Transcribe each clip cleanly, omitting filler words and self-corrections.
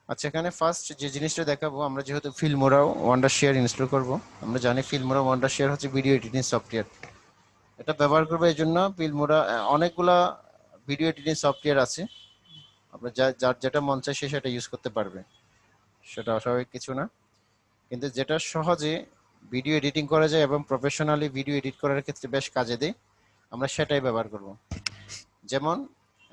আচ্ছা, এখানে ফার্স্ট যে জিনিসটা দেখাবো, আমরা যেহেতু ফিল্মোরা ওয়ান্ডারশেয়ার ইনস্টল করব, আমরা জানি ফিল্মোরা ওয়ান্ডারশেয়ার হচ্ছে ভিডিও এডিটিং সফটওয়্যার। এটা ব্যবহার করবো এই জন্য ফিল্মোরা অনেকগুলা ভিডিও এডিটিং সফটওয়্যার আছে, আপনার যার যেটা মন চায় সে সেটা ইউজ করতে পারবে, সেটা অস্বাভাবিক কিছু না। কিন্তু যেটা সহজে ভিডিও এডিটিং করা যায় এবং প্রফেশনালি ভিডিও এডিট করার ক্ষেত্রে বেশ কাজে দেয়, আমরা সেটাই ব্যবহার করব। যেমন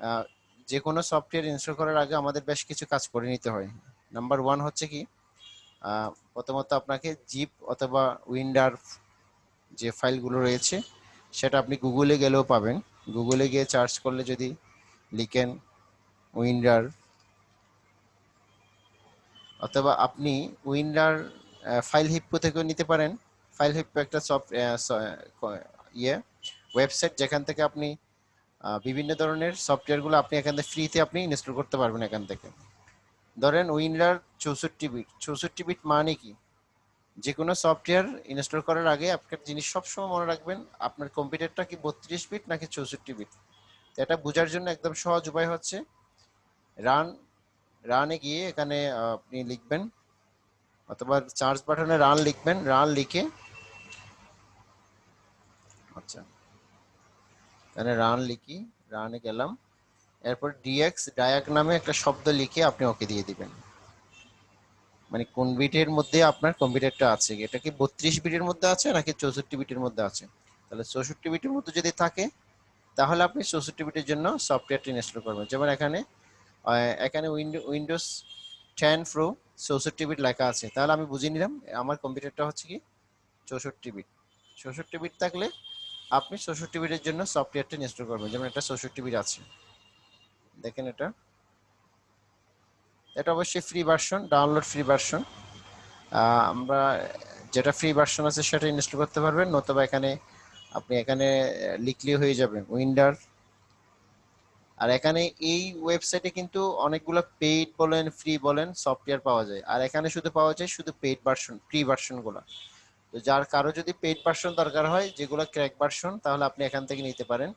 আহ, যে কোনো সফটওয়্যার ইনস্টল করার আগে আমাদের বেশ কিছু কাজ করে নিতে হয়। নাম্বার ওয়ান হচ্ছে কি, প্রথমত আপনাকে জিপ অথবা উইন্ডার যে ফাইলগুলো রয়েছে সেটা আপনি গুগলে গেলেও পাবেন। গুগলে গিয়ে সার্চ করলে যদি লিখেন উইন্ডার, অথবা আপনি উইন্ডার ফাইল হিপ্পো থেকেও নিতে পারেন। ফাইল হিপ্পো একটা ইয়ে ওয়েবসাইট, যেখান থেকে আপনি বিভিন্ন ধরনের সফটওয়্যারগুলো আপনি এখান থেকে ফ্রিতে আপনি ইনস্টল করতে পারবেন এখান থেকে। ধরেন উইন্ডার 64 বিট। 64 বিট মানে কি, যে কোনো সফটওয়্যার ইনস্টল করার আগে আপনার জিনিস সবসময় মনে রাখবেন আপনার কম্পিউটারটা কি 32 বিট নাকি 64 বিট। এটা বোঝার জন্য একদম সহজ উপায় হচ্ছে রান, রানে গিয়ে এখানে আপনি লিখবেন, অথবা সার্চ বাটনে রান লিখবেন, রান লিখে, আচ্ছা এখানে রান লিখি, রানে গেলাম, এরপর ডিএক্স ডায়াক নামে একটা শব্দ লিখে আপনি ওকে দিয়ে দিবেন। মানে কোন বিটের মধ্যে আপনার কম্পিউটারটা আছে, এটা কি 32 বিটের মধ্যে আছে নাকি 64 বিটের মধ্যে আছে। তাহলে 64 বিটের মধ্যে যদি থাকে তাহলে আপনি 64 বিটের জন্য সফটওয়্যারটি ইনস্টল করবেন। যেমন এখানে এখানে উইন্ডোজ 10 প্রো 64 বিট লেখা আছে, তাহলে আমি বুঝিয়ে নিলাম আমার কম্পিউটারটা হচ্ছে কি 64 বিট। 64 বিট থাকলে আপনি 64 বিটের জন্য সফটওয়্যারটা ইনস্টল করবেন। যেমন এটা 64 বিট আছে, দেখেন এটা, এটা অবশ্যই free version, download free version. আমরা যেটা ফ্রি ভার্সন আছে সেটা ইনস্টল করতে পারবেন, নতুবা এখানে আপনি এখানে লিখলেই হয়ে যাবে উইন্ডার। আর এখানে এই ওয়েবসাইটে কিন্তু অনেকগুলো পেইড বলেন ফ্রি বলেন সফটওয়্যার পাওয়া যায়, আর এখানে শুধু পাওয়া যায় শুধু পেইড ভার্সন, ফ্রি ভার্সন গুলো। তো যার কারো যদি পেইড ভার্সন দরকার হয়, যেগুলো ক্র্যাক ভার্সন, তাহলে আপনি এখান থেকে নিতে পারেন।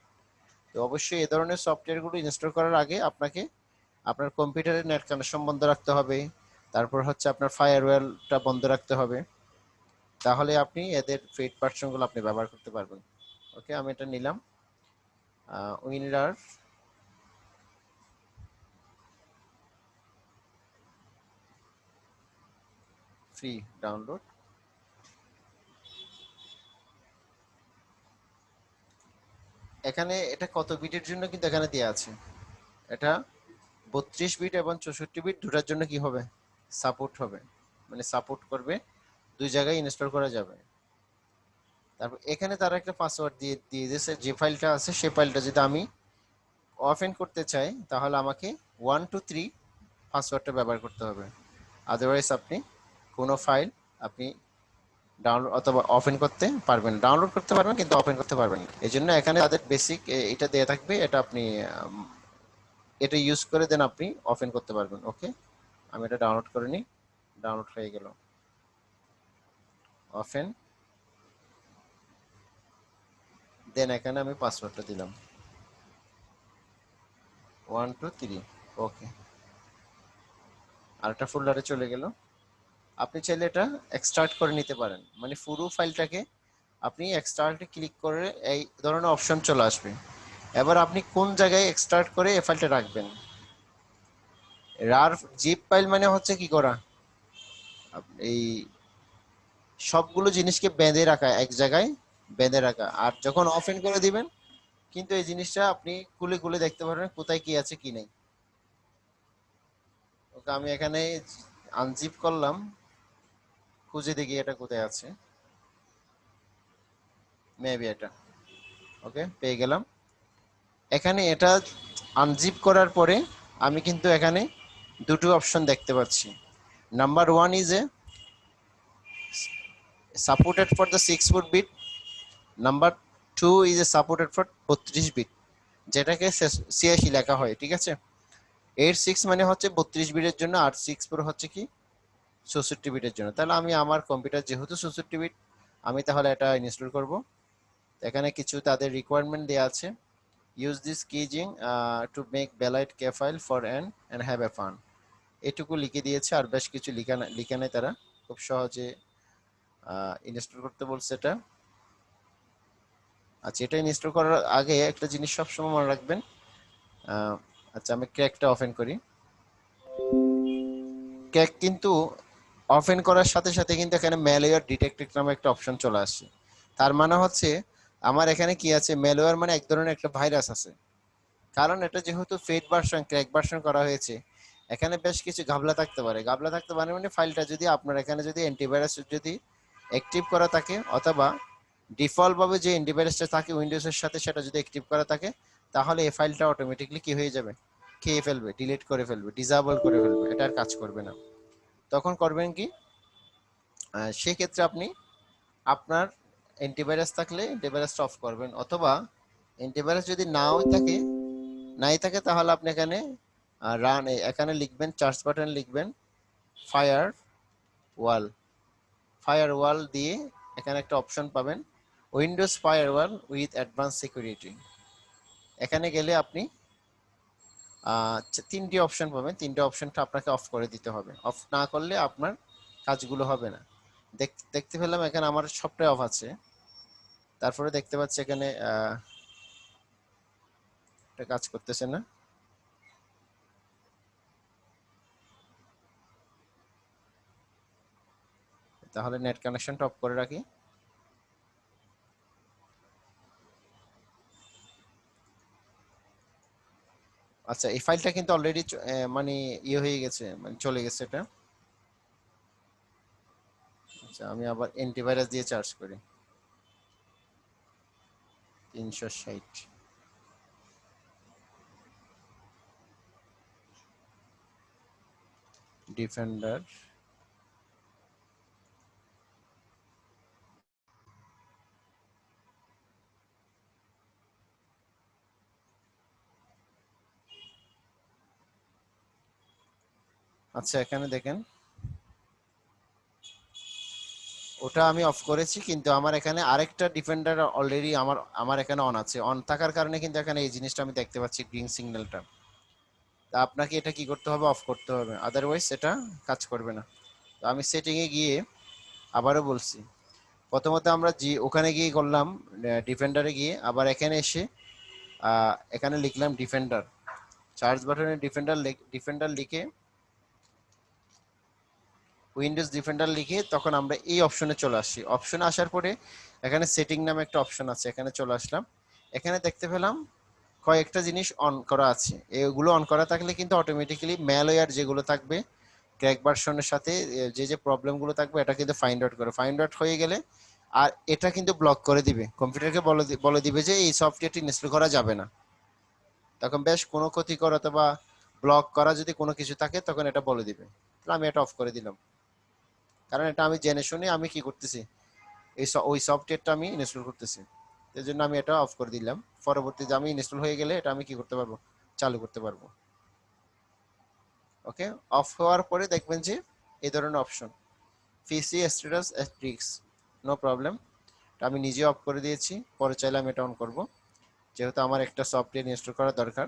তো অবশ্যই এই ধরনের সফটওয়্যার গুলো ইনস্টল করার আগে আপনাকে আপনার কম্পিউটারের নেট কানেকশন বন্ধ রাখতে হবে, তারপর হচ্ছে আপনার ফায়ারওয়েলটা বন্ধ রাখতে হবে, তাহলে আপনি এদের পেইড ভার্সন গুলো আপনি ব্যবহার করতে পারবেন। ওকে, আমি এটা নিলাম, উইন্ডার ফ্রি ডাউনলোড। এখানে এটা কত বিটের জন্য কিন্তু এখানে দেওয়া আছে, এটা 32 বিট এবং 64 বিট দুটার জন্য কি হবে, সাপোর্ট হবে, মানে সাপোর্ট করবে, দুই জায়গায় ইনস্টল করা যাবে। তারপর এখানে তারা একটা পাসওয়ার্ড দিয়ে দিয়ে দিয়েছে, যে ফাইলটা আছে সেই ফাইলটা যদি আমি ওপেন করতে চাই তাহলে আমাকে 1 2 3 পাসওয়ার্ডটা ব্যবহার করতে হবে। আদারওয়াইজ আপনি কোনো ফাইল আপনি ডাউনলোড অথবা ওপেন করতে পারবেন, ডাউনলোড করতে পারবেন কিন্তু ওপেন করতে পারবেন না। এই জন্য এখানে তাদের বেসিক এটা দেয়া থাকবে, এটা আপনি এটা ইউজ করে দেন আপনি ওপেন করতে পারবেন। ওকে, আমি এটা ডাউনলোড করে নিই, ডাউনলোড হয়ে গেল, ওপেন, দেন এখানে আমি পাসওয়ার্ডটা দিলাম 1 2 3। ওকে, আরেকটা ফোল্ডারে চলে গেল। আপনি চাইলে এটা এক্সট্রাক্ট করে নিতে পারেন, মানে পুরো ফাইলটাকে আপনি এক্সট্রাক্টে ক্লিক করে এই ধরনের অপশন চলে আসবে। এবার আপনি কোন জায়গায় এক্সট্রাক্ট করে এই ফাইলটা রাখবেন। রার জিপ ফাইল মানে হচ্ছে কি করা, এই সবগুলো জিনিসকে বেঁধে রাখা, এক জায়গায় বেঁধে রাখা, আর যখন ওপেন করে দিবেন কিন্তু এই জিনিসটা আপনি খুলে খুলে দেখতে পারবেন কোথায় কি আছে কি নেই। ওকে, আমি এখানে আনজিপ করলাম, খুঁজে দেখি এটা কোথায় আছে, মেবি এটা, ওকে পেয়ে গেলাম। এখানে এটা আনজিপ করার পরে আমি কিন্তু এখানে দুটো অপশন দেখতে পাচ্ছি। Number one is a supported for the 64 bit, number two is a supported for 32 bit, যেটাকে 86 লেখা হয়, ঠিক আছে। 86 মানে হচ্ছে 32 বিটের জন্য, আর 64 হচ্ছে কি 64 বিটের জন্য। তাহলে আমি আমার কম্পিউটার যেহেতু 64 বিট, আমি তাহলে এটা ইনস্টল করব। এখানে কিছু তাদের রিকোয়ারমেন্ট দেওয়া আছে, use this keygen to make valid key file for an and have a fun. এটুকু লিখে দিয়েছে, আর বেশ কিছু লিখে নেই তারা, খুব সহজে ইনস্টল করতে বলছে এটা। আচ্ছা, এটা ইনস্টল করার আগে একটা জিনিস সবসময় মনে রাখবেন। আচ্ছা, আমি ক্র্যাকটা ওপেন করি। ক্র্যাক কিন্তু ওপেন করার সাথে সাথে কিন্তু এখানে ম্যালওয়্যার ডিটেক্টেড নামে একটা অপশন চলে আসছে। তার মানে হচ্ছে আমার এখানে কি আছে, ম্যালওয়্যার মানে এক ধরনের একটা ভাইরাস আছে। কারণ এটা যেহেতু ফেড ভার্সন, ক্র্যাক ভার্সন করা হয়েছে, এখানে বেশ কিছু ঘাবলা থাকতে পারে। ঘাবলা থাকতে পারে মানে ফাইলটা যদি আপনার এখানে যদি অ্যান্টিভাইরাস যদি অ্যাক্টিভ করা থাকে, অথবা ডিফল্ট ভাবে যে অ্যান্টিভাইরাসটা থাকে উইন্ডোজের সাথে সেটা যদি অ্যাক্টিভ করা থাকে, তাহলে এই ফাইলটা অটোমেটিকলি কি হয়ে যাবে, খেয়ে ফেলবে, ডিলিট করে ফেলবে, ডিসেবল করে ফেলবে, এটা আর কাজ করবে না। তখন করবেন কি, সেক্ষেত্রে আপনি আপনার অ্যান্টিভাইরাস থাকলে অ্যান্টিভাইরাসটা অফ করবেন, অথবা অ্যান্টিভাইরাস যদি নাই থাকে তাহলে আপনি এখানে রান, এখানে লিখবেন, চার্জ বাটন লিখবেন ফায়ার ওয়াল। ফায়ার ওয়াল দিয়ে এখানে একটা অপশন পাবেন, Windows fire wall with advance security. এখানে গেলে আপনি তিনটি অপশন পাবেন, তিনটে অপশনটা আপনাকে অফ করে দিতে হবে। অফ না করলে আপনার কাজগুলো হবে না। দেখতে পেলাম এখানে আমার সবটাই অফ আছে, তারপরে দেখতে পাচ্ছি এখানে এটা কাজ করতেছে না। তাহলে নেট কানেকশনটা অফ করে রাখি। আচ্ছা, এই ফাইলটা কিন্তু অলরেডি মানে ইয়ে হয়ে গেছে, মানে চলে গেছে এটা। আচ্ছা, আমি আবার অ্যান্টিভাইরাস দিয়ে চার্জ করি। 360 ডিফেন্ডার। আচ্ছা, এখানে দেখেন ওটা আমি অফ করেছি, কিন্তু আমার এখানে আরেকটা ডিফেন্ডার অলরেডি আমার আমার এখানে অন আছে। অন থাকার কারণে কিন্তু এখানে এই জিনিসটা আমি দেখতে পাচ্ছি, গ্রিন সিগন্যালটা। তা আপনাকে এটা কি করতে হবে, অফ করতে হবে, আদারওয়াইজ এটা কাজ করবে না। তো আমি সেটিং এ গিয়ে আবারও বলছি, প্রথমত আমরা ওখানে গিয়ে করলাম ডিফেন্ডারে গিয়ে, আবার এখানে এসে এখানে লিখলাম ডিফেন্ডার, সার্চ বাটনে ডিফেন্ডার ডিফেন্ডার লিখে, উইন্ডোজ ডিফেন্ডার লিখে তখন আমরা এই অপশনে চলে আসছি। অপশনে আসার পরে এখানে সেটিং নামে একটা অপশন আছে, এখানে চলে আসলাম। এখানে দেখতে পেলাম কয়েকটা জিনিস অন করা আছে। এগুলো অন করা থাকলে কিন্তু অটোমেটিক্যালি ম্যালওয়্যার যেগুলো থাকবে ক্র্যাক ভার্সনের সাথে যে যে প্রবলেমগুলো থাকবে এটা কিন্তু ফাইন্ড আউট করে, ফাইন্ড আউট হয়ে গেলে আর এটা কিন্তু ব্লক করে দিবে, কম্পিউটারকে বলে দিবে যে এই সফটওয়্যারটি ইনস্টল করা যাবে না। তখন বেশ কোনো ক্ষতিকর অথবা ব্লক করা যদি কোনো কিছু থাকে তখন এটা বলে দিবে। তাহলে আমি এটা অফ করে দিলাম, কারণ এটা আমি জেনে শুনে আমি কি করতেছি, ওই সফটওয়্যারটা আমি ইনস্টল করতেছি। এই জন্য আমি এটা অফ করে দিলাম। পরবর্তীতে আমি ইনস্টল হয়ে গেলে এটা আমি কি করতে পারবো, চালু করতে পারবো। ওকে, অফ হওয়ার পরে দেখবেন যে এই ধরনের অপশন, পিসি স্ট্যাটাস রিস্ক, নো প্রবলেম। আমি নিজে অফ করে দিয়েছি, পরে চাইলে আমি এটা অন করবো, যেহেতু আমার একটা সফটওয়্যার ইনস্টল করা দরকার।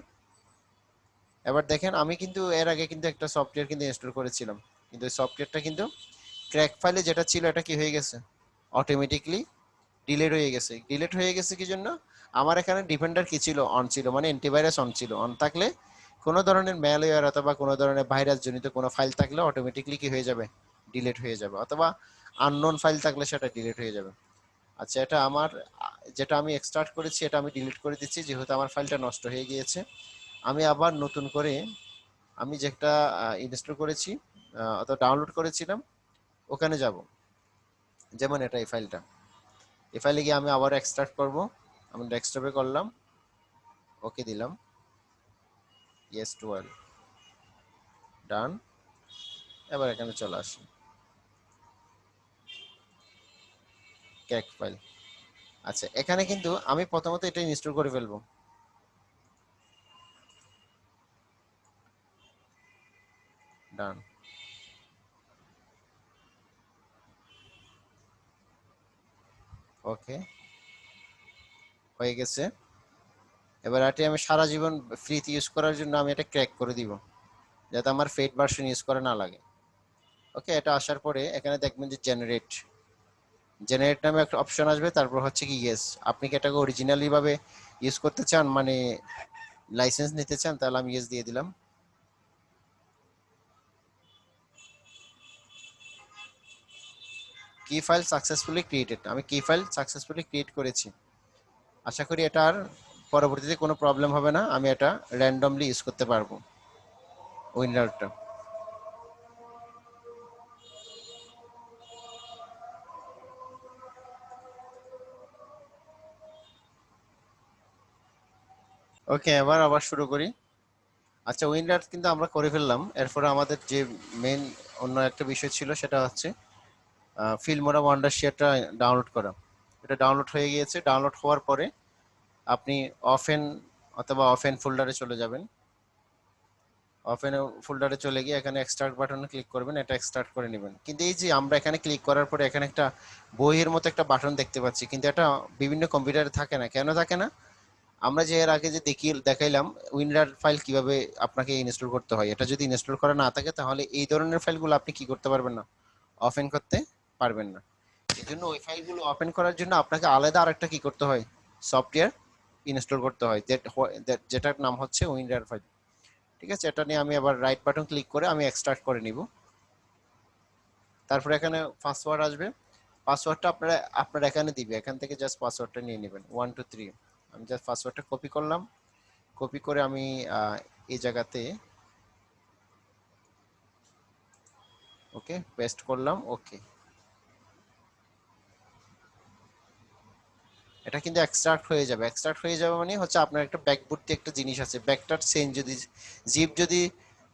এবার দেখেন আমি কিন্তু এর আগে কিন্তু একটা সফটওয়্যার কিন্তু ইনস্টল করেছিলাম, কিন্তু ওই সফটওয়্যারটা কিন্তু ক্র্যাক ফাইলে যেটা ছিল এটা কি হয়ে গেছে, অটোমেটিকলি ডিলেট হয়ে গেছে। ডিলেট হয়ে গেছে কি জন্য, আমার এখানে ডিফেন্ডার কি ছিল, অন ছিল, মানে অ্যান্টিভাইরাস অন ছিল। অন থাকলে কোনো ধরনের ম্যালওয়্যার অথবা কোনো ধরনের ভাইরাস জনিত কোনো ফাইল থাকলে অটোমেটিকলি কি হয়ে যাবে, ডিলেট হয়ে যাবে, অথবা আননোন ফাইল থাকলে সেটা ডিলিট হয়ে যাবে। আচ্ছা, এটা আমার যেটা আমি এক্সট্রাক্ট করেছি এটা আমি ডিলিট করে দিচ্ছি, যেহেতু আমার ফাইলটা নষ্ট হয়ে গিয়েছে। আমি আবার নতুন করে আমি যেটা ইনস্টল করেছি অথবা ডাউনলোড করেছিলাম ওখানে যাব, যেমন এটা এই ফাইলটা। এই ফাইলে গিয়ে আমি আবার এক্সট্রাক্ট করব, আমি ডেস্কটপে করলাম, ওকে দিলাম, ইয়েস টু অল, ডান। এবার এখানে চলে আসি, ক্যাক ফাইল। আচ্ছা, এখানে কিন্তু আমি প্রথমত এটা ইনস্টল করে ফেলবো, ডান। ওকে, হয়ে গেছে। এবার এটি আমি সারা জীবন ফ্রিতে ইউজ করার জন্য আমি এটা ক্র্যাক করে দিব। যাতে আমার পেইড ভার্সন ইউজ করা না লাগে। ওকে, এটা আসার পরে এখানে দেখবেন যে জেনারেট নামে একটা অপশন আসবে, তারপর হচ্ছে কি ইয়েস, আপনি কি এটাকে অরিজিনালি ভাবে ইউজ করতে চান, মানে লাইসেন্স নিতে চান, তাহলে আমি ইয়েস দিয়ে দিলাম। কি ফাইল সাকসেসফুলি ক্রিয়েটেড, আমি কি ফাইল সাকসেসফুলি ক্রিয়েট করেছি। আশা করি এটার পরবর্তীতে কোনো প্রবলেম হবে না, আমি এটা র্যান্ডমলি ইউজ করতে পারবো উইন্ডারটা। ওকে, এবার আবার শুরু করি। আচ্ছা, উইন্ডার কিন্তু আমরা করে ফেললাম। এরপরে আমাদের যে মেন অন্য একটা বিষয় ছিল সেটা হচ্ছে ফিল্মোরা ওয়ান্ডার শেয়ারটা ডাউনলোড করা। এটা ডাউনলোড হয়ে গিয়েছে। ডাউনলোড হওয়ার পরে আপনি অফেন অথবা অফেন ফোল্ডারে চলে যাবেন। ওপেন ফোল্ডারে চলে গিয়ে এখানে এক্সট্রাক্ট বাটনে ক্লিক করবেন, এটা এক্সট্রাক্ট করে নেবেন। কিন্তু এই যে আমরা এখানে ক্লিক করার পরে এখানে একটা বইয়ের মতো একটা বাটন দেখতে পাচ্ছি, কিন্তু এটা বিভিন্ন কম্পিউটারে থাকে না। কেন থাকে না? আমরা যে এর আগে যে দেখাইলাম উইন্ডার ফাইল কিভাবে আপনাকে ইনস্টল করতে হয়, এটা যদি ইনস্টল করা না থাকে তাহলে এই ধরনের ফাইলগুলো আপনি কি করতে পারবেন না, ওপেন করতে পারবেন না। এই জন্য ওই ফাইলগুলো ওপেন করার জন্য আপনাকে আলাদা আরেকটা কি করতে হয়, সফটওয়্যার ইনস্টল করতে হয়, যেটার নাম হচ্ছে উইন্ডার ফাইল। ঠিক আছে, এটা নিয়ে আমি আবার রাইট বাটন ক্লিক করে আমি এক্সট্রাক্ট করে নিব। তারপরে এখানে পাসওয়ার্ড আসবে। পাসওয়ার্ডটা আপনারা আপনার এখানে দিবে, এখান থেকে জাস্ট পাসওয়ার্ডটা নিয়ে নেবেন 1 2 3। আমি জাস্ট পাসওয়ার্ডটা কপি করলাম, কপি করে আমি এই জায়গাতে ওকে পেস্ট করলাম। ওকে, এটা কিন্তু এক্সট্রাক্ট হয়ে যাবে। এক্সট্রাক্ট হয়ে যাবে মানে হচ্ছে আপনার একটা ব্যাকবুটটি একটা জিনিস আছে, ব্যাকটার সেন্ড যদি জিপ যদি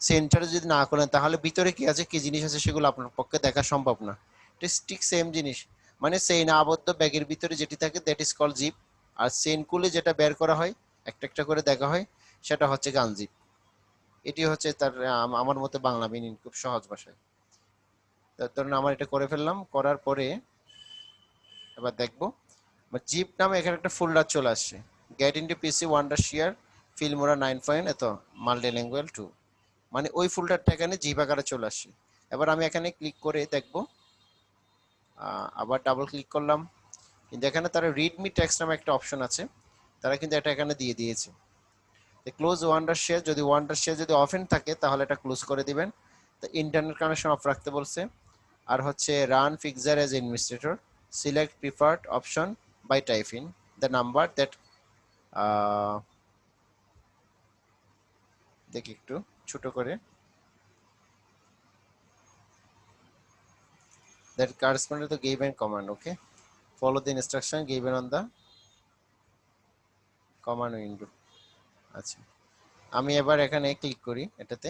সেন্টারে যদি না করেন তাহলে ভিতরে কি আছে কি জিনিস আছে সেগুলো আপনার পক্ষে দেখা সম্ভব না। ঠিক সেম জিনিস, মানে সেইন আবদ্ধ ব্যাগের ভিতরে যেটি থাকে দ্যাট ইজ কল জিপ। আর সেন খুলে যেটা বের করা হয় একটা একটা করে দেখা হয় সেটা হচ্ছে গান জিপ। এটি হচ্ছে তার আমার মতে বাংলা মিনিং, খুব সহজ ভাষায়। তার ধরুন আমার এটা করে ফেললাম, করার পরে এবার দেখবো জিপ নামে এখানে একটা ফোল্ডার চলে আসছে, গেট ইনটু পিসি ওয়ান্ডার শেয়ার ফিল্মোরা 9 এত মাল্টিলিঙ্গুয়াল 2, মানে ওই ফোল্ডারটা এখানে জিপ আকারে চলে আসছে। এবার আমি এখানে ক্লিক করে দেখবো, আবার ডাবল ক্লিক করলাম, কিন্তু এখানে তারা রিডমি টেক্সট নামে একটা অপশন আছে, তারা কিন্তু এটা এখানে দিয়ে দিয়েছে। ক্লোজ ওয়ান্ডার শেয়ার, যদি ওয়ান্ডার শেয়ার যদি অফেন থাকে তাহলে এটা ক্লোজ করে দিবেন। তো ইন্টারনেট কানেকশন অফ রাখতে বলছে। আর হচ্ছে run fixer as administrator, select preferred option by typing the number that, দেখি একটু ছোট করে, that correspond to the given command. Okay, follow the instruction given on the command window. আচ্ছা, আমি এবার এখানে ক্লিক করি এটাতে,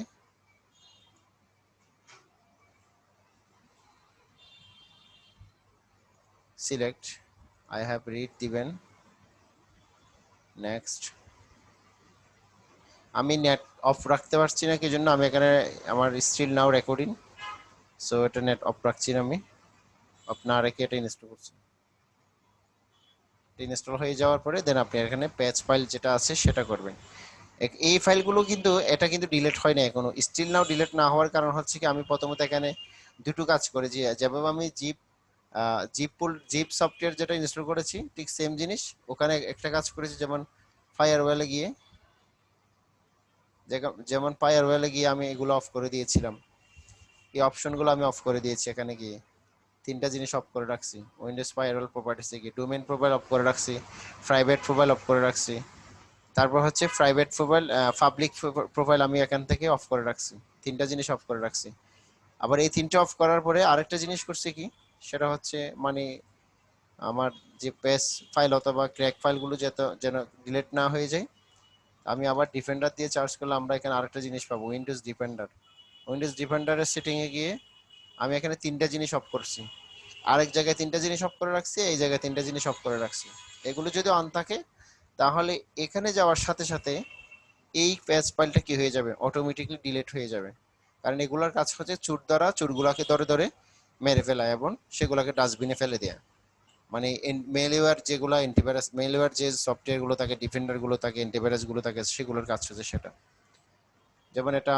সিলেক্ট I have read দিবেন, নেক্সট। আমি নেট অফ রাখতে পারছি না কি জন্য, আমি এখানে আমার স্টিল নাও রেকর্ডিং, সো এটা নেট অফ রাখছি না আমি, আপনার রেখে এটা ইনস্টল করছি। ইনস্টল হয়ে যাওয়ার পরে দেন আপনি এখানে প্যাচ ফাইল যেটা আছে সেটা করবেন। এই ফাইলগুলো কিন্তু এটা কিন্তু ডিলিট হয় না এখনো, স্টিল নাও ডিলিট না হওয়ার কারণ হচ্ছে কি আমি প্রথমত এখানে দুটো কাজ করেছি। যেভাবে আমি জিপ সফটওয়্যার যেটা ইনস্টল করেছি ঠিক সেম জিনিস ওখানে একটা কাজ করেছি, যেমন ফায়ারওয়েলে গিয়ে যেমন ফায়ারওয়েলে গিয়ে আমি এগুলো অফ করে দিয়েছিলাম, এই অপশনগুলো আমি অফ করে দিয়েছি। এখানে গিয়ে তিনটা জিনিস অফ করে রাখছি, উইন্ডোজ ফায়ারওয়েল প্রপার্টিসে গিয়ে ডোমেইন প্রোফাইল অফ করে রাখছি, প্রাইভেট প্রোফাইল অফ করে রাখছি, তারপর হচ্ছে প্রাইভেট প্রোফাইল পাবলিক প্রোফাইল আমি এখান থেকে অফ করে রাখছি। তিনটা জিনিস অফ করে রাখছি। আবার এই তিনটা অফ করার পরে আরেকটা জিনিস করছি কি, সেটা হচ্ছে মানে আমার যে পেজ ফাইল অথবা ক্র্যাক ফাইলগুলো যেন ডিলিট না হয়ে যায়। আমি আবার ডিফেন্ডার দিয়ে চার্জ করলে আমরা এখানে আরেকটা জিনিস পাবো, উইন্ডোজ ডিফেন্ডার। উইন্ডোজ ডিফেন্ডারের সেটিংয়ে গিয়ে আমি এখানে তিনটা জিনিস অফ করছি, আরেক জায়গায় তিনটা জিনিস অফ করে রাখছি, এই জায়গায় তিনটা জিনিস অফ করে রাখছি। এগুলো যদি অন থাকে তাহলে এখানে যাওয়ার সাথে সাথে এই পেজ ফাইলটা কি হয়ে যাবে, অটোমেটিকলি ডিলিট হয়ে যাবে। কারণ এগুলোর কাজ হচ্ছে চুরগুলাকে ধরে ধরে মেরে ফেলা এবং সেগুলোকে ডাস্টবিনে ফেলে দেয়া। মানে মেলওয়্যার যেগুলো অ্যান্টিভাইরাস, মেলওয়্যার যে সফটওয়্যার গুলো থাকে, ডিফেন্ডার গুলো থাকে, অ্যান্টিভাইরাস গুলো থাকে, সেগুলোর কাজ হচ্ছে সেটা। যেমন এটা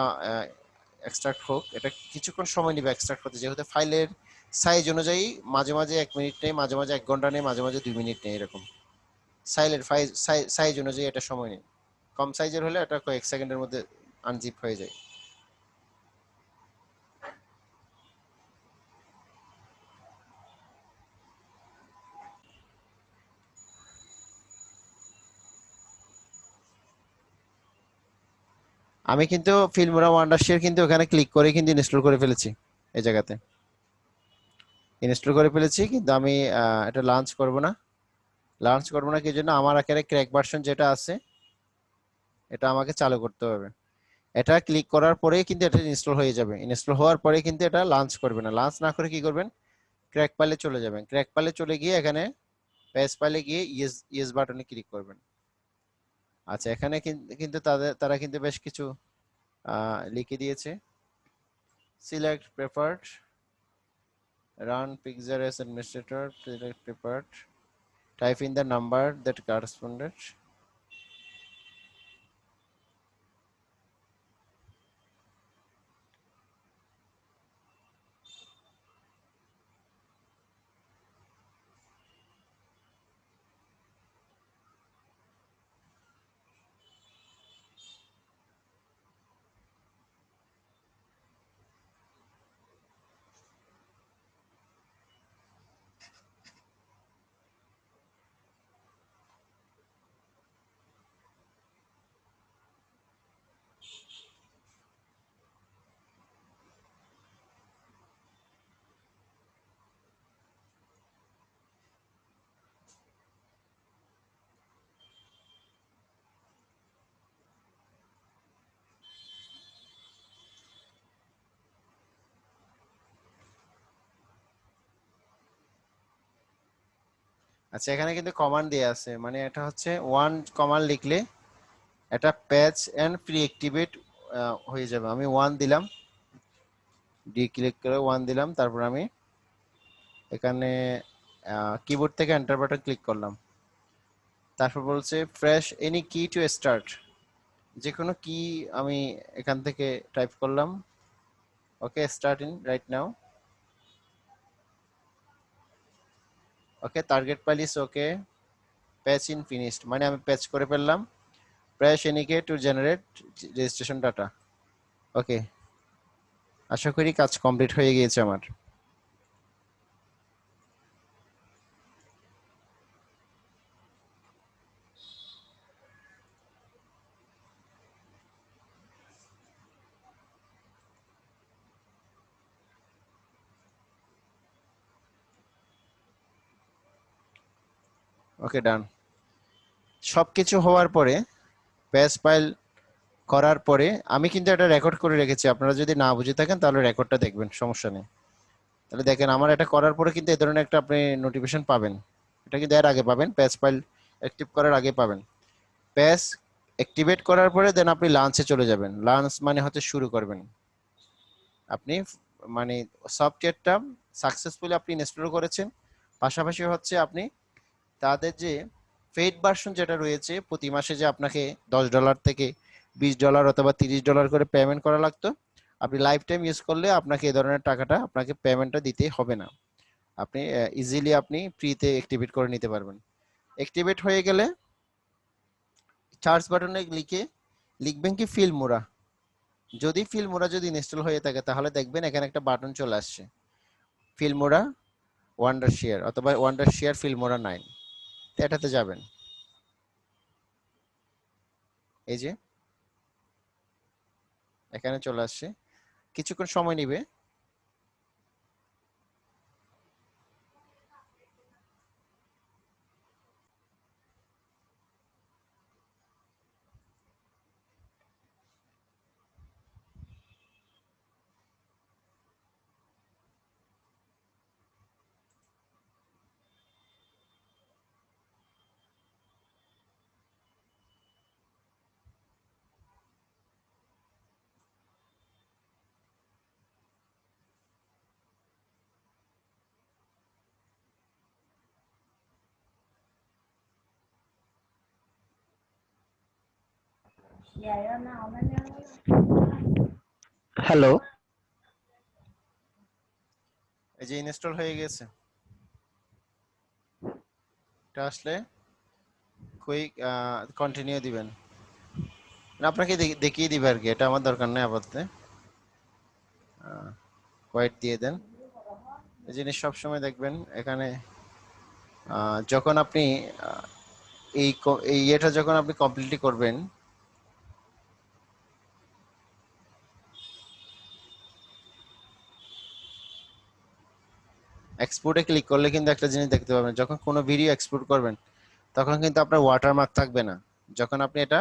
এক্সট্রাক্ট হোক, এটা কিছুক্ষণ সময় নেবে এক্সট্রাক্ট করতে, যেহেতু ফাইলের সাইজ অনুযায়ী মাঝে মাঝে 1 মিনিট নেই, মাঝে মাঝে 1 ঘন্টা নেই, মাঝে মাঝে 2 মিনিট নেই, এরকম সাইলের সাইজ অনুযায়ী এটা সময় নেই। কম সাইজের হলে এটা কয়েক সেকেন্ডের মধ্যে আনজিপ হয়ে যায়। আমি কিন্তু ফিল্মোরা ওয়ান্ডারশেয়ার কিন্তু ওখানে ক্লিক করে কিন্তু ইনস্টল করে ফেলেছি, এই জায়গাতে ইনস্টল করে ফেলেছি, কিন্তু আমি এটা লঞ্চ করব না কি জন্য, আমার এখানে ক্র্যাক ভার্সন যেটা আছে এটা আমাকে চালু করতে হবে। এটা ক্লিক করার পরেই কিন্তু এটা ইনস্টল হয়ে যাবে, ইনস্টল হওয়ার পরে কিন্তু এটা লঞ্চ করবে না, লঞ্চ না করে কি করবেন, ক্র্যাক ফাইলে চলে যাবেন, ক্র্যাক ফাইলে চলে গিয়ে এখানে পেজ ফাইলে গিয়ে ইয়েস ইয়েস বাটনে ক্লিক করবেন। আচ্ছা, এখানে কিন্তু তারা কিন্তু বেশ কিছু লিখে দিয়েছে, select preferred, run picture as administrator, select preferred, type in the number that corresponded. আচ্ছা, এখানে কিন্তু কমান্ড দেয়া আছে, মানে এটা হচ্ছে ওয়ান কমান্ড লিখলে এটা প্যাচ এন্ড প্রি অ্যাক্টিভেট হয়ে যাবে। আমি ওয়ান দিলাম, ডি ক্লিক করে ওয়ান দিলাম, তারপর আমি এখানে কিবোর্ড থেকে এন্টার বাটন ক্লিক করলাম, তারপর বলছে press any key to start, যে কোনো কি আমি এখান থেকে টাইপ করলাম, okay starting right now, okay target file is okay, patching finished, মানে আমি প্যাচ করে ফেললাম, press any key to generate registration data. Okay, আশা করি কাজ কমপ্লিট হয়ে গিয়েছে আমার। ওকে, ডান। সবকিছু হওয়ার পরে প্যাচ ফাইল করার পরে আমি কিন্তু এটা রেকর্ড করে রেখেছি, আপনারা যদি না বুঝে থাকেন তাহলে রেকর্ডটা দেখবেন, সমস্যা নেই। তাহলে দেখেন আমার এটা করার পরে কিন্তু এই ধরনের একটা আপনি নোটিফিকেশন পাবেন, এটা কিন্তু এর আগে পাবেন, প্যাচ ফাইল অ্যাক্টিভ করার আগে পাবেন। প্যাচ অ্যাক্টিভেট করার পরে দেন আপনি লাঞ্চে চলে যাবেন, লাঞ্চ মানে হচ্ছে শুরু করবেন আপনি, মানে সফটওয়্যারটা সাকসেসফুলি আপনি ইনস্টল করেছেন, পাশাপাশি হচ্ছে আপনি তাদের যে পেইড ভার্সন যেটা রয়েছে, প্রতি মাসে যে আপনাকে $10 থেকে $20 অথবা $30 করে পেমেন্ট করা লাগতো, আপনি লাইফ টাইম ইউজ করলে আপনাকে এই ধরনের টাকাটা আপনাকে পেমেন্টটা দিতে হবে না, আপনি ইজিলি আপনি ফ্রিতে অ্যাক্টিভেট করে নিতে পারবেন। অ্যাক্টিভেট হয়ে গেলে চার্জ বাটনে লিখবেন কি ফিল্মোরা, যদি ফিল্মোরা যদি ইনস্টল হয়ে থাকে তাহলে দেখবেন এখানে একটা বাটন চলে আসছে, ফিল্মোরা ওয়ান্ডার শেয়ার অথবা ওয়ান্ডার শেয়ার ফিল্মোরা 9, এটাতে যাবেন। এই যে এখানে চলে আসছে, কিছুক্ষণ সময় নেবে। হ্যালো। এই যে ইনস্টল হয়ে গেছে, এটা আসলে কুইক কন্টিনিউ দিবেন, না আপনাকে দেখিয়ে দিবে আর কি, এটা আমার দরকার নেই আপাতত। কোয়াইট দিয়ে দেন। এই জিনিস সবসময় দেখবেন এখানে যখন আপনি এই ইয়েটা যখন আপনি কমপ্লিটলি করবেন, এক্সপোর্টে ক্লিক করলে কিন্তু একটা জিনিস দেখতে পাবেন, যখন কোনো ভিডিও এক্সপোর্ট করবেন তখন কিন্তু আপনার ওয়াটারমার্ক থাকবে না, যখন আপনি এটা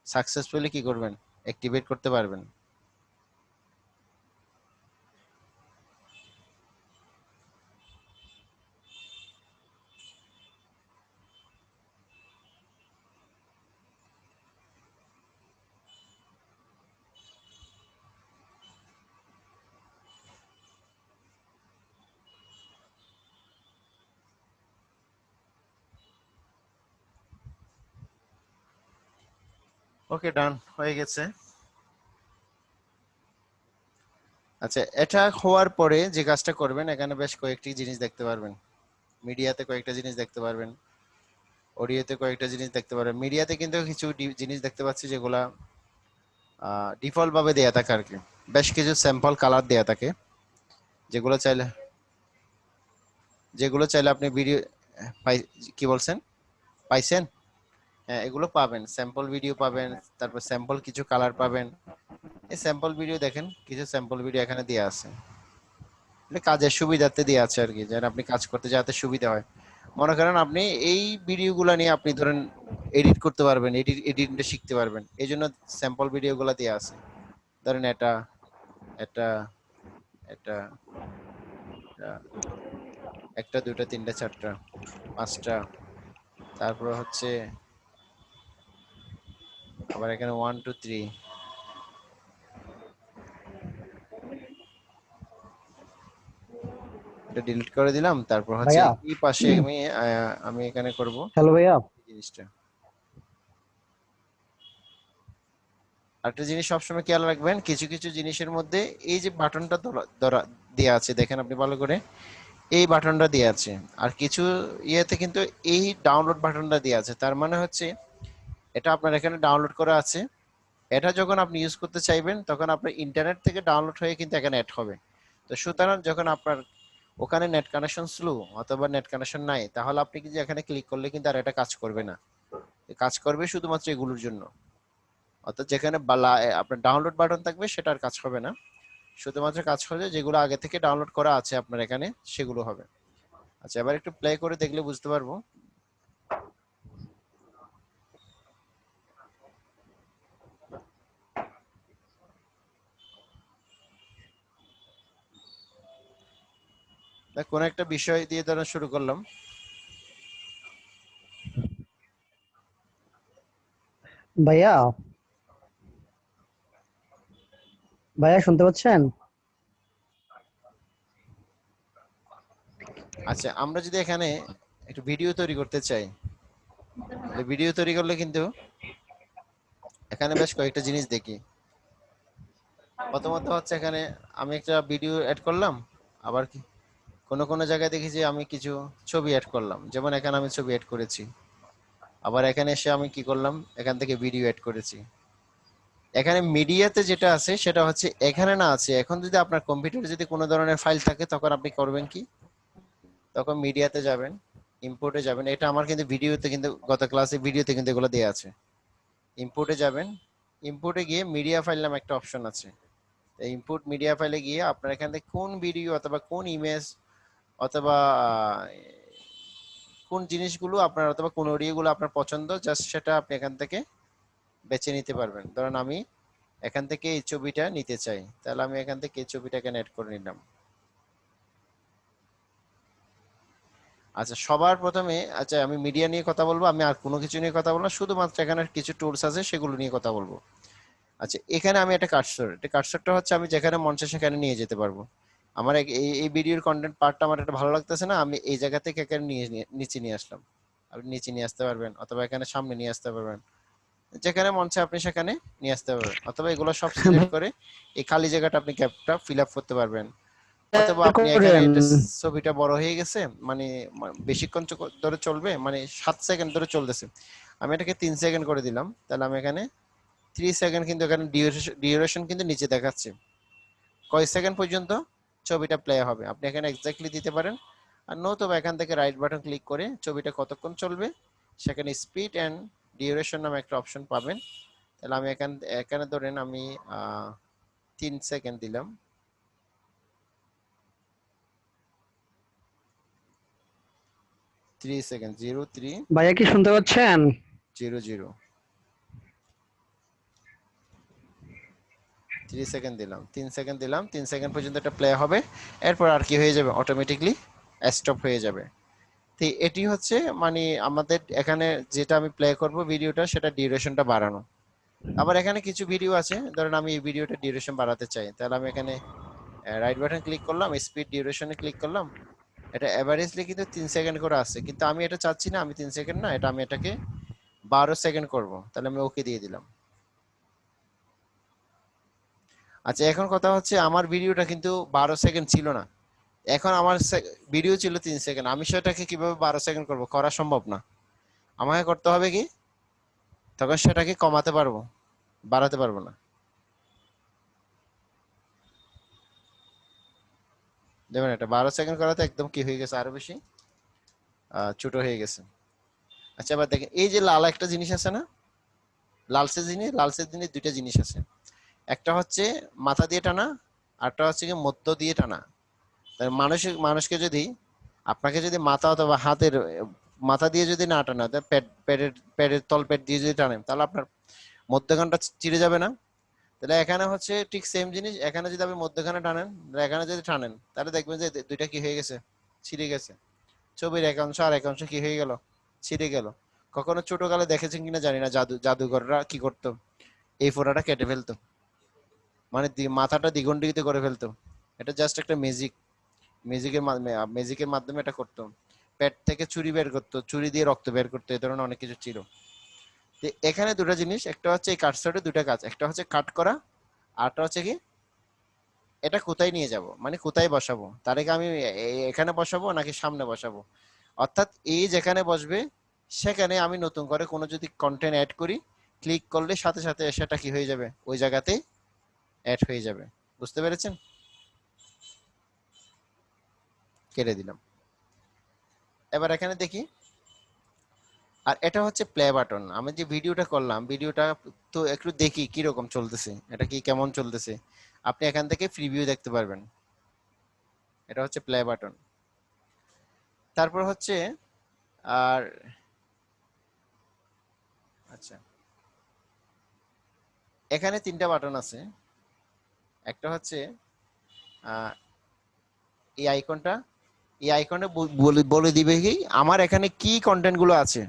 সাকসেসফুলি কি করবেন, অ্যাক্টিভেট করতে পারবেন। ওকে, ডান হয়ে গেছে। আচ্ছা, এটা হওয়ার পরে যে কাজটা করবেন, এখানে বেশ কয়েকটি জিনিস দেখতে পারবেন। মিডিয়াতে কয়েকটা জিনিস দেখতে পারবেন, অডিওতে কয়েকটা জিনিস দেখতে পারবেন। মিডিয়াতে কিন্তু কিছু জিনিস দেখতে পাচ্ছি যেগুলা ডিফল্ট ভাবে দেয়া থাকে আর কি, বেশ কিছু স্যাম্পল কালার দেয়া থাকে, যেগুলো চাইলে আপনি ভিডিও পাই, কি বলছেন, পাইছেন? হ্যাঁ, এগুলো পাবেন, স্যাম্পল ভিডিও পাবেন, তারপর স্যাম্পল কিছু কালার পাবেন। এই স্যাম্পল ভিডিও দেখেন, কিছু স্যাম্পল ভিডিও এখানে দেয়া আছে, এটা কাজের সুবিধার্থে দেয়া আছে আর কি, যেন আপনি কাজ করতে যাতে সুবিধা হয়। মনে করেন আপনি এই ভিডিওগুলো নিয়ে আপনি ধরেন এডিট করতে পারবেন, এডিটিংটা শিখতে পারবেন, এই জন্য স্যাম্পল ভিডিওগুলো দেয়া আছে। ধরেন এটা, এটা, এটা, এটা, একটা, দুইটা, তিনটা, চারটা, পাঁচটা, তারপর হচ্ছে আবার এখানে 1 2 3, এটা ডিলিট করে দিলাম। তারপর হচ্ছে ভাইয়া। এই পাশে আমি এখানে করব হ্যালো ভাইয়া। এই জিনিসটা। আরেকটা জিনিস সবসময় খেয়াল রাখবেন, কিছু কিছু জিনিসের মধ্যে এই যে বাটনটা ধরা দেয়া আছে, দেখেন আপনি ভালো করে, এই বাটনটা দেয়া আছে। আর কিছু ইয়েতে কিন্তু এই ডাউনলোড বাটনটা দেয়া আছে, তার মানে হচ্ছে এটা আপনার এখানে ডাউনলোড করা আছে। এটা যখন আপনি ইউজ করতে চাইবেন তখন আপনার ইন্টারনেট থেকে ডাউনলোড হয়ে কিন্তু এখানে অ্যাড হবে। তো সুতরাং যখন আপনার ওখানে নেট কানেকশন স্লো অথবা নেট কানেকশন নাই, তাহলে আপনি কিন্তু এখানে ক্লিক করলে কিন্তু আর এটা কাজ করবে না। কাজ করবে শুধুমাত্র এগুলোর জন্য। অর্থাৎ যেখানে আপনার ডাউনলোড বাটন থাকবে সেটা আর কাজ হবে না, শুধুমাত্র কাজ হবে যেগুলো আগে থেকে ডাউনলোড করা আছে আপনার এখানে, সেগুলো হবে। আচ্ছা, এবার একটু প্লে করে দেখলে বুঝতে পারবো। কোন একটা বিষয় দিয়ে ধরা শুরু করলাম। ভাইয়া, ভাইয়া শুনতে পাচ্ছেন? আচ্ছা, আমরা যদি এখানে একটু ভিডিও তৈরি করতে চাই, তাহলে ভিডিও তৈরি করলে কিন্তু এখানে বেশ কয়েকটা জিনিস দেখি। প্রথমত হচ্ছে এখানে আমি একটা ভিডিও অ্যাড করলাম, আবার কি কোনো কোনো জায়গায় দেখি যে আমি কিছু ছবি অ্যাড করলাম, যেমন এখানে আমি ছবি অ্যাড করেছি। আবার এখানে এসে আমি কি করলাম, এখান থেকে ভিডিও অ্যাড করেছি। এখানে মিডিয়াতে যেটা আছে সেটা হচ্ছে এখানে না আছে। এখন যদি আপনার কম্পিউটারে যদি কোনো ধরনের ফাইল থাকে তখন আপনি করবেন কি, তখন মিডিয়াতে যাবেন, ইম্পোর্টে যাবেন। এটা আমার কিন্তু ভিডিওতে, কিন্তু গত ক্লাসে ভিডিওতে কিন্তু এগুলো দেওয়া আছে। ইম্পোর্টে যাবেন, ইম্পোর্টে গিয়ে মিডিয়া ফাইল নামে একটা অপশন আছে। ইম্পোর্ট মিডিয়া ফাইলে গিয়ে আপনার এখান থেকে কোন ভিডিও অথবা কোন ইমেজ অথবা কোন জিনিসগুলো আপনার অথবা কোন অডিওগুলো আপনার পছন্দ, জাস্ট সেটা আপনি এখান থেকে বেছে নিতে পারবেন। ধরেন আমি এখান থেকে এই ছবিটা নিতে চাই, তাহলে আমি এখান থেকে এই ছবিটা এখানে অ্যাড করে নিলাম। আচ্ছা, সবার প্রথমে, আচ্ছা আমি মিডিয়া নিয়ে কথা বলবো, আমি আর কোনো কিছু নিয়ে কথা বলবো না, শুধুমাত্র এখানে কিছু টুলস আছে সেগুলো নিয়ে কথা বলবো। আচ্ছা, এখানে আমি একটা কার্সর, এটা কার্সরটা হচ্ছে আমি যেখানে মন চায় সেখানে নিয়ে যেতে পারবো। আমার এই এই ভিডিওর কন্টেন্ট পার্টটা আমার এটা ভালো লাগতেছে না, আমি এই জায়গা থেকে এখানে নিচে নিয়ে আসলাম। আপনি নিচে নিয়ে আসতে পারবেন অথবা এখানে সামনে নিয়ে আসতে পারবেন। যেখানে মন চায় আপনি সেখানে নিয়ে আসতে পারবেন, অথবা এগুলো সব সিলেক্ট করে এই খালি জায়গাটা আপনি গ্যাপটা ফিল আপ করতে পারবেন। অথবা আপনি এখানে করেন। এটা ছবিটা বড় হয়ে গেছে, মানে বেশিক্ষণ ধরে চলবে, মানে 7 সেকেন্ড ধরে চলতেছে, আমি এটাকে 3 সেকেন্ড করে দিলাম, তাহলে আমি এখানে 3 সেকেন্ড, কিন্তু এখানে ডিউরেশন কিন্তু নিচে দেখাচ্ছে কয় সেকেন্ড পর্যন্ত ছবিটা প্লে হবে, আপনি এখানে এক্স্যাক্টলি দিতে পারেন। আর নতুবা এখান থেকে রাইট বাটন ক্লিক করে ছবিটা কতক্ষণ চলবে সেখানে স্পিড এন্ড ডিউরেশন নামে একটা অপশন পাবেন। তাহলে আমি এখানে ধরেন আমি 3 সেকেন্ড দিলাম, 3 সেকেন্ড, 03 ভাইয়া কি শুনতে পাচ্ছেন? 00, 3 সেকেন্ড দিলাম, 3 সেকেন্ড দিলাম, 3 সেকেন্ড পর্যন্ত এটা প্লে হবে, এরপর আর কি হয়ে যাবে, অটোমেটিকলি স্টপ হয়ে যাবে। তো এটি হচ্ছে মানে আমাদের এখানে যেটা আমি প্লে করব ভিডিওটা, সেটা ডিউরেশনটা বাড়ানো। আবার এখানে কিছু ভিডিও আছে, ধরেন আমি এই ভিডিওটা ডিউরেশন বাড়াতে চাই, তাহলে আমি এখানে রাইট বাটন ক্লিক করলাম, স্পিড ডিউরেশনে ক্লিক করলাম, এটা এভারেজলি কিন্তু 3 সেকেন্ড করে আসছে, কিন্তু আমি এটা চাচ্ছি না, আমি 3 সেকেন্ড না, এটা আমি এটাকে 12 সেকেন্ড করব, তাহলে আমি ওকে দিয়ে দিলাম। আচ্ছা, এখন কথা হচ্ছে আমার ভিডিওটা কিন্তু 12 সেকেন্ড ছিল না, এখন আমার ভিডিও ছিল 3 সেকেন্ড, আমি সেটাকে কিভাবে 12 সেকেন্ড করব, করা সম্ভব না। আমাকে করতে হবে কি, তখন সেটাকে কমাতে পারবো, বাড়াতে পারবো না। দেখবেন এটা 12 সেকেন্ড করাতে একদম কি হয়ে গেছে, আরো বেশি ছোট হয়ে গেছে। আচ্ছা, এবার দেখেন এই যে লাল একটা জিনিস আছে না, লালসের জিনিস দুইটা জিনিস আছে, একটা হচ্ছে মাথা দিয়ে টানা, আরটা হচ্ছে কি মধ্য দিয়ে টানা। মানুষকে যদি, আপনাকে যদি মাথা অথবা হাতের মাথা দিয়ে যদি না টানা, পেটের তল পেট দিয়ে যদি টানেন, তাহলে আপনার মধ্যখানটা চিড়ে যাবে না? তাহলে এখানে হচ্ছে ঠিক সেম জিনিস, এখানে যদি আপনি মধ্যখানে টানেন, এখানে যদি টানেন, তাহলে দেখবেন যে দুইটা কি হয়ে গেছে, ছিঁড়ে গেছে, ছবির একাংশ আর একাংশ কি হয়ে গেল, ছিঁড়ে গেল। কখনো ছোটকালে দেখেছেন কিনা জানি না, জাদুঘররা কি করতো, এই ফোঁটাটা কেটে ফেলতো, মানে মাথাটা দ্বিগুণিত করে ফেলতো। এটা জাস্ট একটা ম্যাজিকের মাধ্যমে এটা করতো। পেট থেকে ছুরি বের করতো, ছুরি দিয়ে রক্ত বের করতো, এ ধরনের অনেক কিছু ছিল। তো এখানে দুটো জিনিস, একটা হচ্ছে এই কাটসার্টে দুটা কাজ, একটা হচ্ছে কাট করা, আরটা হচ্ছে কি এটা কোথায় নিয়ে যাব, মানে কোথায় বসাবো, তার আগে আমি এখানে বসাবো নাকি সামনে বসাবো, অর্থাৎ এই যেখানে বসবে সেখানে আমি নতুন করে কোনো যদি কন্টেন্ট অ্যাড করি, ক্লিক করলে সাথে সাথে সেটা কি হয়ে যাবে, ওই জায়গাতে অ্যাড হয়ে যাবে। বুঝতে পেরেছেন? কেটে দিলাম। এবার এখানে দেখি, আর এটা হচ্ছে প্লে বাটন, আমি যে ভিডিওটা করলাম, ভিডিওটা তো একটু দেখি কি রকম চলতেছে, এটা কি কেমন চলতেছে, আপনি এখান থেকে প্রিভিউ দেখতে পারবেন। এটা হচ্ছে প্লে বাটন। তারপর হচ্ছে আর আচ্ছা, এখানে 3টা বাটন আছে, একটা হচ্ছে আহ, এই আইকনটা, এই আইকনে বলে বলে দিবে কি আমার এখানে কি কন্টেন্ট গুলো আছে,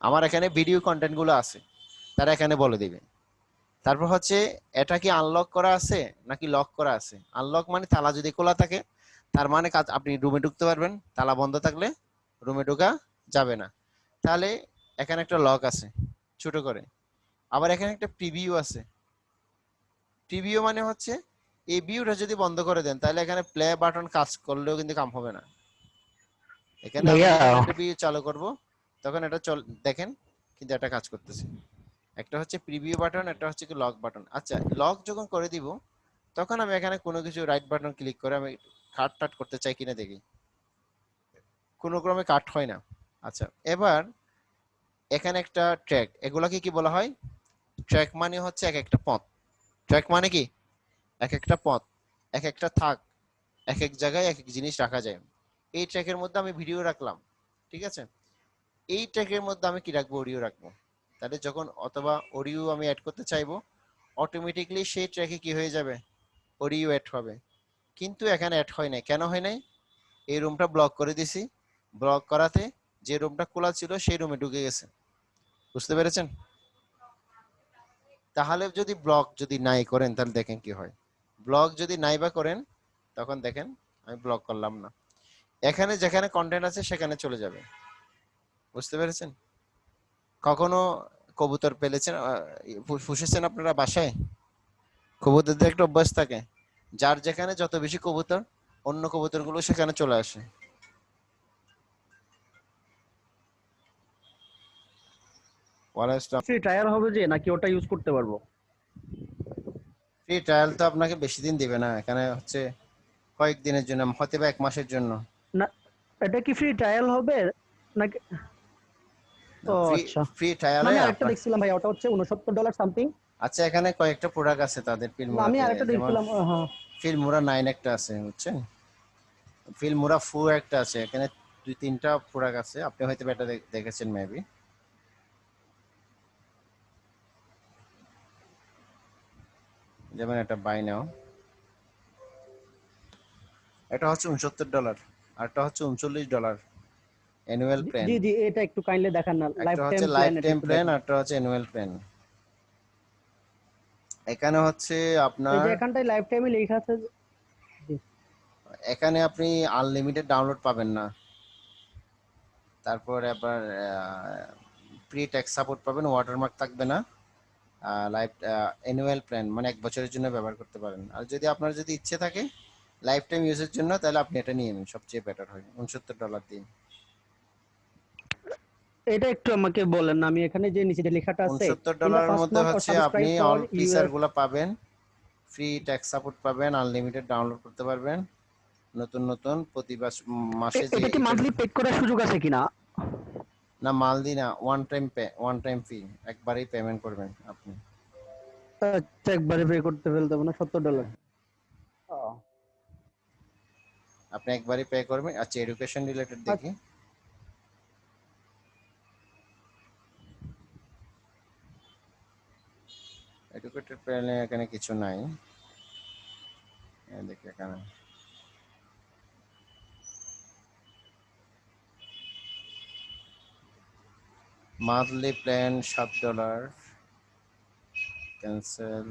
আমার এখানে ভিডিও কন্টেন্ট গুলো আছে, তারা এখানে বলে দিবে। তারপর হচ্ছে এটা কি আনলক করা আছে নাকি লক করা আছে, আনলক মানে তালা যদি খোলা থাকে, তার মানে কাজ আপনি রুমে ঢুকতে পারবেন, তালা বন্ধ থাকলে রুমে ঢোকা যাবে না। তাহলে এখানে একটা লক আছে ছোট করে, আবার এখানে একটা প্রিভিউ আছে। প্রিভিউ মানে হচ্ছে এই ভিউটা যদি বন্ধ করে দেন, তাহলে এখানে প্লে বাটন কাজ করলেও কিন্তু কাম হবে না। এখানে আমি ভাইয়া যখন একটা ভিউ চালু করব, তখন এটা দেখেন কিন্তু এটা কাজ করতেছে। একটা হচ্ছে প্রিভিউ বাটন, একটা হচ্ছে কি লক বাটন। আচ্ছা, লক যখন করে দিব, তখন আমি এখানে কোনো কিছু রাইট বাটন ক্লিক করে আমি কাট টাট করতে চাই কিনা দেখি, কোনো ক্রমে কাট হয় না। আচ্ছা, এবার এখানে একটা ট্র্যাক, এগুলাকে কি বলা হয়, ট্র্যাক মানে হচ্ছে এক একটা পথ। ট্র্যাক মানে কি এক একটা পথ, এক একটা থাক, এক এক জায়গায় এক এক জিনিস রাখা যায়। এই ট্র্যাকের মধ্যে আমি ভিডিও রাখলাম, ঠিক আছে, এই ট্র্যাকের মধ্যে আমি কি রাখবো, অডিও রাখবো। তাহলে যখন অথবা অডিও আমি অ্যাড করতে চাইবো, অটোমেটিকলি সেই ট্র্যাকে কি হয়ে যাবে, অডিও অ্যাড হবে। কিন্তু এখানে অ্যাড হয় নাই, কেন হয় নাই, এই রুমটা ব্লক করে দিছি, ব্লক করাতে যে রুমটা খোলা ছিল সেই রুমে ঢুকে গেছে। বুঝতে পেরেছেন? তাহলে যদি ব্লক যদি নাই করেন, তাহলে দেখেন কি হয়, ব্লক যদি নাই বা করেন, তখন দেখেন আমি ব্লক করলাম না, এখানে যেখানে কন্টেন্ট আছে সেখানে চলে যাবে। বুঝতে পেরেছেন? কখনো কবুতর পেলেছেন, পুষেছেন আপনারা বাসায়? কবুতরদের একটা অভ্যাস থাকে, যার যেখানে যত বেশি কবুতর, অন্য কবুতরগুলো সেখানে চলে আসে। ওয়ালাইকুম আসসালাম। ফ্রি ট্রায়াল হবে যে নাকি ওটা ইউজ করতে পারবো? ফ্রি ট্রায়াল তো আপনাকে বেশি দিন দিবে না, এখানে হচ্ছে কয়েকদিনের জন্য, হয়তো বা 1 মাসের জন্য। না, এটা কি ফ্রি ট্রায়াল হবে নাকি? ও ফ্রি আচ্ছা। ফ্রি না, ট্রায়ালে আমি আরেকটা আপনার, দেখছিলাম ভাই, ওটা হচ্ছে $69 সামথিং। আচ্ছা এখানে কয়েকটা প্রোডাক্ট আছে তাদের না, আমি ফিল্মোরাতে, আরেকটা যেমন দেখছিলাম, হ্যাঁ। ফিল্মোরা 9 একটা আছে বুঝছেন, ফিল্মোরা ফু একটা আছে, এখানে 2-3টা প্রোডাক্ট আছে, আপনি হয়তো বা এটা দেখেছেন মেবি। যেমন এটা বাই নাও, এটা হচ্ছে $69, আর এটা হচ্ছে $39 অ্যানুয়াল জি প্ল্যান। জি জি, এটা একটু কাইন্ডলি দেখান না, একটা লাইফ হচ্ছে টাইম লাইফ প্ল্যান, এটা টাইম একটু প্ল্যান, দেখান। আর একটা হচ্ছে অ্যানুয়াল প্ল্যান। এখানে হচ্ছে এই আপনার, যে এখানটায় লাইফ টাইমে লেখা আছে জি। এখানে আপনি আনলিমিটেড ডাউনলোড পাবেন না, তারপর আবার প্রি ট্যাক্স সাপোর্ট পাবেন, ওয়াটারমার্ক থাকবে না, লাইফ অ্যানুয়াল প্ল্যান মানে 1 বছরের জন্য ব্যবহার করতে পারেন। আর যদি আপনার যদি ইচ্ছে থাকে লাইফ টাইম ইউজের জন্য, তাহলে আপনি এটা নিয়ে নিন, সবচেয়ে বেটার হয়, $69 দিন। এটা একটু আমাকে বলেন, আমি এখানে যে নিচে যে লেখাটা আছে, উনসত্তর ইন দ্য ডলারের ফার্স্ট মধ্যে মান্থ অর হচ্ছে আপনি subscribe for all feature US. গুলো পাবেন, ফ্রি ট্যাক্স সাপোর্ট পাবেন, আনলিমিটেড ডাউনলোড করতে পারবেন, নতুন নতুন প্রতি মাসে যে এটা কি ইভেন্ট। মান্থলি পে করার সুযোগ আছে কিনা? না মালদি না, ওয়ান টাইম ফি, একবারেই পেমেন্ট করবেন আপনি। আচ্ছা, একবারে পে করতে ফেলতে হবে না $70? হ্যাঁ, ও আপনি একবারই পে করবেন। আচ্ছা এডুকেশন রিলেটেড আচ্ছা। দেখি, এডুকেটেড প্ল্যানে এখানে কিছু নাই, দেখি এখানে monthly plan $7, cancel,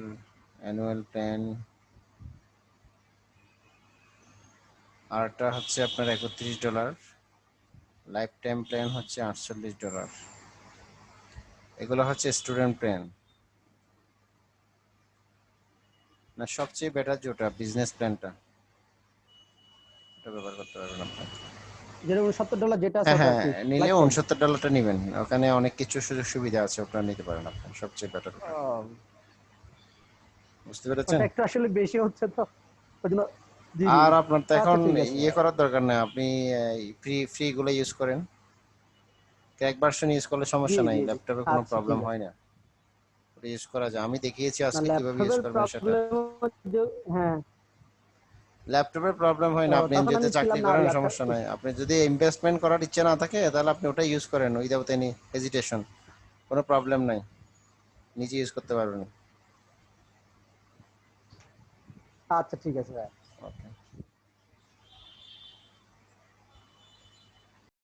annual plan, আরটা হচ্ছে আপনার $31, লাইফ টাইম প্ল্যান হচ্ছে $48। এগুলো হচ্ছে স্টুডেন্ট প্ল্যান। না সবচেয়ে বেটার যেটা বিজনেস প্ল্যানটা, এটা ব্যবহার করতে পারবেন আপনি। যেরকম $70 যেটা আছে হ্যাঁ ওটা হ্যাঁ, আর কি, নিলে লাইফ টাইম। $69 নেবেন, ওখানে অনেক কিছু সুযোগ সুবিধা আছে, ওটা নিতে পারেন আপনি, সবচেয়ে বেটার ওটা। ও, বুঝতে পেরেছেন? ওটা একটু আসলে বেশি হচ্ছে তো, ওই জন্য। জি জি। আর আপনার তো আচ্ছা এখন ঠিক আছে। ইয়ে করার দরকার নেই, আপনি ফ্রি ফ্রি গুলো ইউজ করেন, ক্র্যাক ভার্সন ইউজ করলে জি সমস্যা নাই, জি জি। ল্যাপটপে কোনো আচ্ছা প্রবলেম ঠিক আছে। হয় না, ওটা ইউজ করা যায়, আমি দেখিয়েছি না, আজকে কিভাবে ইউজ ল্যাপটপের করবেন সেটা। প্রবলেম, হ্যাঁ। ল্যাপটপের প্রবলেম হয় ও, না, আপনি তখন এমনিতে আমি ছিলাম চাকরি না করেন, ল্যাপটপ। সমস্যা নাই, আপনি যদি ইনভেস্টমেন্ট করার ইচ্ছে না থাকে তাহলে আপনি ওটা ইউজ করেন উইদাউট এনি হেজিটেশন, কোনো প্রবলেম নাই, নিজে ইউজ করতে পারবেন। আচ্ছা ঠিক আছে ভাই। ওকে।